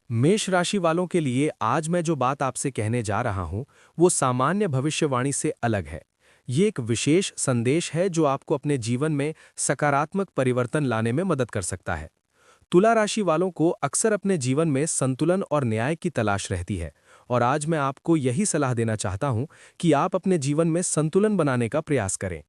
मेष राशि वालों के लिए आज मैं जो बात आपसे कहने जा रहा हूं, वो सामान्य भविष्यवाणी से अलग है। ये एक विशेष संदेश है जो आपको अपने जीवन में सकारात्मक परिवर्तन लाने में मदद कर सकता है। तुला राशि वालों को अक्सर अपने जीवन में संतुलन और न्याय की तलाश रहती है, और आज मैं आपको यही सलाह देना चाहता हूं कि आप अपने जीवन में संतुलन बनाने का प्रयास करें।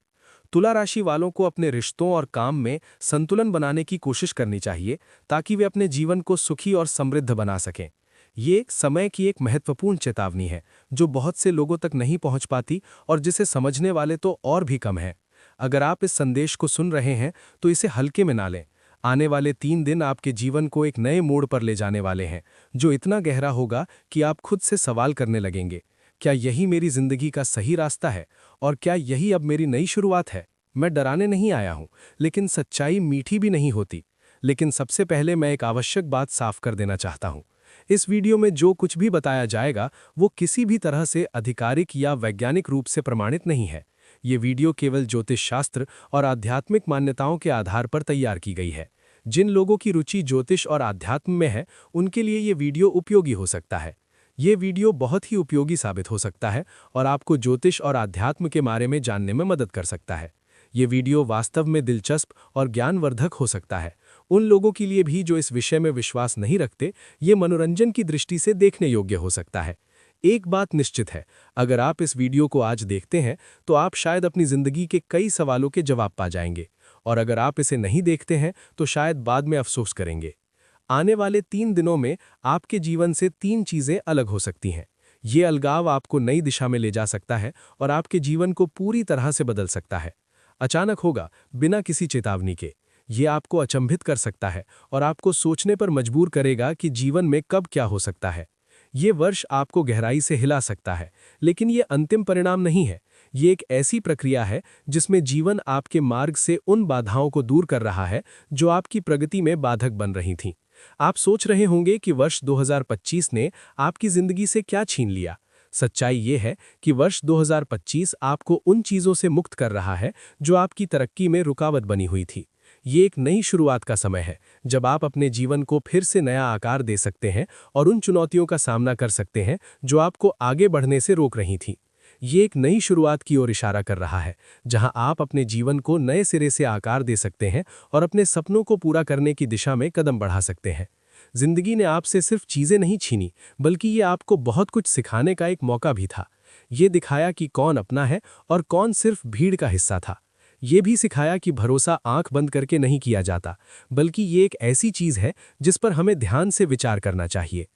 तुला राशि वालों को अपने रिश्तों और काम में संतुलन बनाने की कोशिश करनी चाहिए, ताकि वे अपने जीवन को सुखी और समृद्ध बना सकें। ये समय की एक महत्वपूर्ण चेतावनी है जो बहुत से लोगों तक नहीं पहुंच पाती और जिसे समझने वाले तो और भी कम हैं। अगर आप इस संदेश को सुन रहे हैं तो इसे हल्के में ना लें। आने वाले 3 दिन आपके जीवन को एक नए मोड़ पर ले जाने वाले हैं, जो इतना गहरा होगा कि आप खुद से सवाल करने लगेंगे, क्या यही मेरी जिंदगी का सही रास्ता है, और क्या यही अब मेरी नई शुरुआत है? मैं डराने नहीं आया हूं, लेकिन सच्चाई मीठी भी नहीं होती। लेकिन सबसे पहले मैं एक आवश्यक बात साफ कर देना चाहता हूं। इस वीडियो में जो कुछ भी बताया जाएगा वो किसी भी तरह से आधिकारिक या वैज्ञानिक रूप से प्रमाणित नहीं है। ये वीडियो केवल ज्योतिष शास्त्र और आध्यात्मिक मान्यताओं के आधार पर तैयार की गई है। जिन लोगों की रुचि ज्योतिष और आध्यात्म में है, उनके लिए ये वीडियो उपयोगी हो सकता है। ये वीडियो बहुत ही उपयोगी साबित हो सकता है और आपको ज्योतिष और आध्यात्म के बारे में जानने में मदद कर सकता है। ये वीडियो वास्तव में दिलचस्प और ज्ञानवर्धक हो सकता है। उन लोगों के लिए भी जो इस विषय में विश्वास नहीं रखते, ये मनोरंजन की दृष्टि से देखने योग्य हो सकता है। एक बात निश्चित है, अगर आप इस वीडियो को आज देखते हैं तो आप शायद अपनी जिंदगी के कई सवालों के जवाब पा जाएंगे, और अगर आप इसे नहीं देखते हैं तो शायद बाद में अफसोस करेंगे। आने वाले 3 दिनों में आपके जीवन से 3 चीजें अलग हो सकती हैं। ये अलगाव आपको नई दिशा में ले जा सकता है और आपके जीवन को पूरी तरह से बदल सकता है। अचानक होगा, बिना किसी चेतावनी के। ये आपको अचंभित कर सकता है और आपको सोचने पर मजबूर करेगा कि जीवन में कब क्या हो सकता है। ये वर्ष आपको गहराई से हिला सकता है, लेकिन ये अंतिम परिणाम नहीं है। ये एक ऐसी प्रक्रिया है जिसमें जीवन आपके मार्ग से उन बाधाओं को दूर कर रहा है जो आपकी प्रगति में बाधक बन रही थीं। आप सोच रहे होंगे कि वर्ष 2025 ने आपकी जिंदगी से क्या छीन लिया। सच्चाई ये है कि वर्ष 2025 आपको उन चीजों से मुक्त कर रहा है जो आपकी तरक्की में रुकावट बनी हुई थी। ये एक नई शुरुआत का समय है, जब आप अपने जीवन को फिर से नया आकार दे सकते हैं और उन चुनौतियों का सामना कर सकते हैं जो आपको आगे बढ़ने से रोक रही थीं। ये एक नई शुरुआत की ओर इशारा कर रहा है, जहां आप अपने जीवन को नए सिरे से आकार दे सकते हैं और अपने सपनों को पूरा करने की दिशा में कदम बढ़ा सकते हैं। जिंदगी ने आपसे सिर्फ चीजें नहीं छीनी, बल्कि ये आपको बहुत कुछ सिखाने का एक मौका भी था। ये दिखाया कि कौन अपना है और कौन सिर्फ भीड़ का हिस्सा था। ये भी सिखाया कि भरोसा आंख बंद करके नहीं किया जाता, बल्कि ये एक ऐसी चीज है जिस पर हमें ध्यान से विचार करना चाहिए।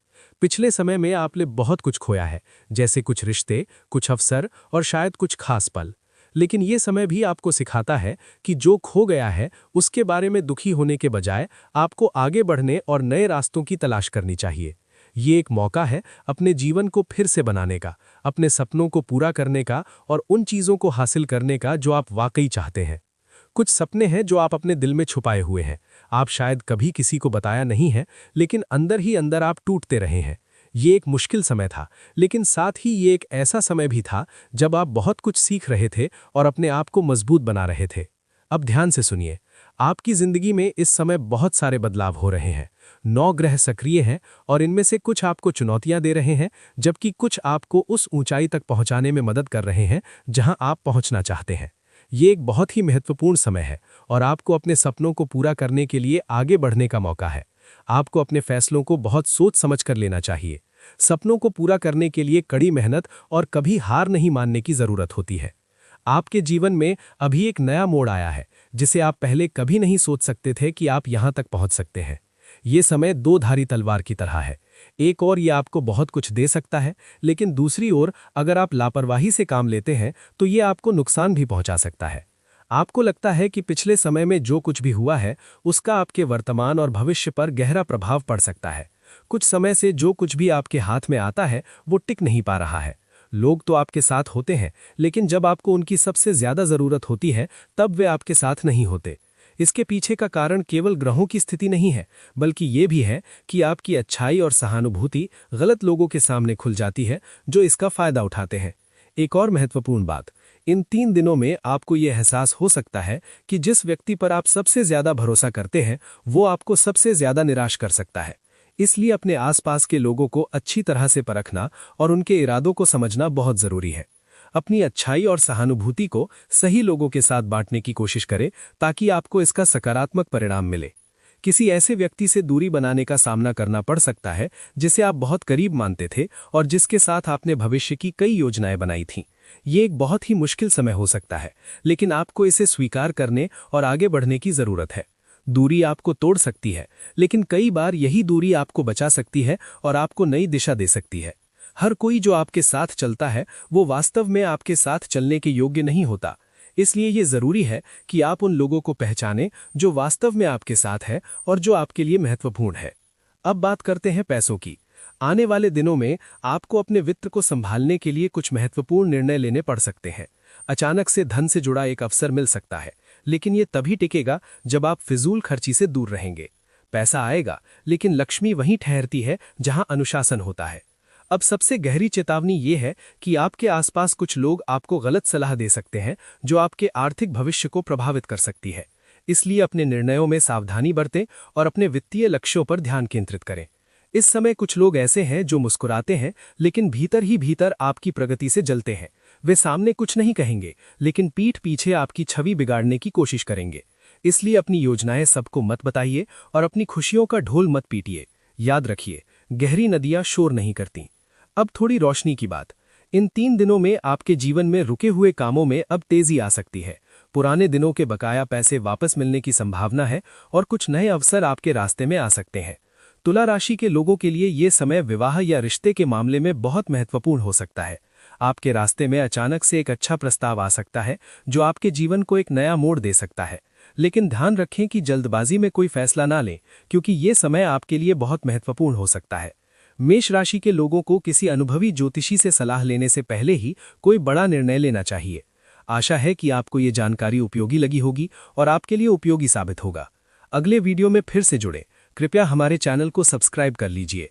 पिछले समय में आपने बहुत कुछ खोया है, जैसे कुछ रिश्ते, कुछ अवसर और शायद कुछ खास पल। लेकिन ये समय भी आपको सिखाता है कि जो खो गया है उसके बारे में दुखी होने के बजाय आपको आगे बढ़ने और नए रास्तों की तलाश करनी चाहिए। ये एक मौका है अपने जीवन को फिर से बनाने का, अपने सपनों को पूरा करने का और उन चीज़ों को हासिल करने का जो आप वाकई चाहते हैं। कुछ सपने हैं जो आप अपने दिल में छुपाए हुए हैं। आप शायद कभी किसी को बताया नहीं है, लेकिन अंदर ही अंदर आप टूटते रहे हैं। ये एक मुश्किल समय था, लेकिन साथ ही ये एक ऐसा समय भी था जब आप बहुत कुछ सीख रहे थे और अपने आप को मजबूत बना रहे थे। अब ध्यान से सुनिए, आपकी जिंदगी में इस समय बहुत सारे बदलाव हो रहे हैं। 9 ग्रह सक्रिय हैं और इनमें से कुछ आपको चुनौतियां दे रहे हैं, जबकि कुछ आपको उस ऊंचाई तक पहुंचाने में मदद कर रहे हैं जहां आप पहुंचना चाहते हैं। ये एक बहुत ही महत्वपूर्ण समय है और आपको अपने सपनों को पूरा करने के लिए आगे बढ़ने का मौका है। आपको अपने फैसलों को बहुत सोच समझ कर लेना चाहिए। सपनों को पूरा करने के लिए कड़ी मेहनत और कभी हार नहीं मानने की जरूरत होती है। आपके जीवन में अभी एक नया मोड़ आया है, जिसे आप पहले कभी नहीं सोच सकते थे कि आप यहां तक पहुंच सकते हैं। ये समय दो धारी तलवार की तरह है। एक ओर ये आपको बहुत कुछ दे सकता है, लेकिन दूसरी ओर अगर आप लापरवाही से काम लेते हैं तो ये आपको नुकसान भी पहुंचा सकता है। आपको लगता है कि पिछले समय में जो कुछ भी हुआ है उसका आपके वर्तमान और भविष्य पर गहरा प्रभाव पड़ सकता है। कुछ समय से जो कुछ भी आपके हाथ में आता है वो टिक नहीं पा रहा है। लोग तो आपके साथ होते हैं, लेकिन जब आपको उनकी सबसे ज्यादा जरूरत होती है तब वे आपके साथ नहीं होते। इसके पीछे का कारण केवल ग्रहों की स्थिति नहीं है, बल्कि ये भी है कि आपकी अच्छाई और सहानुभूति गलत लोगों के सामने खुल जाती है जो इसका फायदा उठाते हैं। एक और महत्वपूर्ण बात, इन 3 दिनों में आपको ये एहसास हो सकता है कि जिस व्यक्ति पर आप सबसे ज्यादा भरोसा करते हैं वो आपको सबसे ज्यादा निराश कर सकता है। इसलिए अपने आसपास के लोगों को अच्छी तरह से परखना और उनके इरादों को समझना बहुत जरूरी है। अपनी अच्छाई और सहानुभूति को सही लोगों के साथ बांटने की कोशिश करें ताकि आपको इसका सकारात्मक परिणाम मिले। किसी ऐसे व्यक्ति से दूरी बनाने का सामना करना पड़ सकता है जिसे आप बहुत करीब मानते थे और जिसके साथ आपने भविष्य की कई योजनाएं बनाई थीं। ये एक बहुत ही मुश्किल समय हो सकता है, लेकिन आपको इसे स्वीकार करने और आगे बढ़ने की जरूरत है। दूरी आपको तोड़ सकती है, लेकिन कई बार यही दूरी आपको बचा सकती है और आपको नई दिशा दे सकती है। हर कोई जो आपके साथ चलता है वो वास्तव में आपके साथ चलने के योग्य नहीं होता। इसलिए ये जरूरी है कि आप उन लोगों को पहचानें जो वास्तव में आपके साथ है और जो आपके लिए महत्वपूर्ण है। अब बात करते हैं पैसों की। आने वाले दिनों में आपको अपने वित्त को संभालने के लिए कुछ महत्वपूर्ण निर्णय लेने पड़ सकते हैं। अचानक से धन से जुड़ा एक अवसर मिल सकता है, लेकिन ये तभी टिकेगा जब आप फिजूल खर्ची से दूर रहेंगे। पैसा आएगा, लेकिन लक्ष्मी वहीं ठहरती है जहां अनुशासन होता है। अब सबसे गहरी चेतावनी ये है कि आपके आसपास कुछ लोग आपको गलत सलाह दे सकते हैं जो आपके आर्थिक भविष्य को प्रभावित कर सकती है। इसलिए अपने निर्णयों में सावधानी बरतें और अपने वित्तीय लक्ष्यों पर ध्यान केंद्रित करें। इस समय कुछ लोग ऐसे हैं जो मुस्कुराते हैं, लेकिन भीतर ही भीतर आपकी प्रगति से जलते हैं। वे सामने कुछ नहीं कहेंगे, लेकिन पीठ पीछे आपकी छवि बिगाड़ने की कोशिश करेंगे। इसलिए अपनी योजनाएं सबको मत बताइए और अपनी खुशियों का ढोल मत पीटिए। याद रखिए, गहरी नदियां शोर नहीं करती। अब थोड़ी रोशनी की बात। इन 3 दिनों में आपके जीवन में रुके हुए कामों में अब तेजी आ सकती है। पुराने दिनों के बकाया पैसे वापस मिलने की संभावना है और कुछ नए अवसर आपके रास्ते में आ सकते हैं। तुला राशि के लोगों के लिए ये समय विवाह या रिश्ते के मामले में बहुत महत्वपूर्ण हो सकता है। आपके रास्ते में अचानक से एक अच्छा प्रस्ताव आ सकता है जो आपके जीवन को एक नया मोड़ दे सकता है। लेकिन ध्यान रखें कि जल्दबाजी में कोई फैसला ना लें, क्योंकि ये समय आपके लिए बहुत महत्वपूर्ण हो सकता है। मेष राशि के लोगों को किसी अनुभवी ज्योतिषी से सलाह लेने से पहले ही कोई बड़ा निर्णय लेना चाहिए। आशा है कि आपको ये जानकारी उपयोगी लगी होगी और आपके लिए उपयोगी साबित होगा। अगले वीडियो में फिर से जुड़े। कृपया हमारे चैनल को सब्सक्राइब कर लीजिए।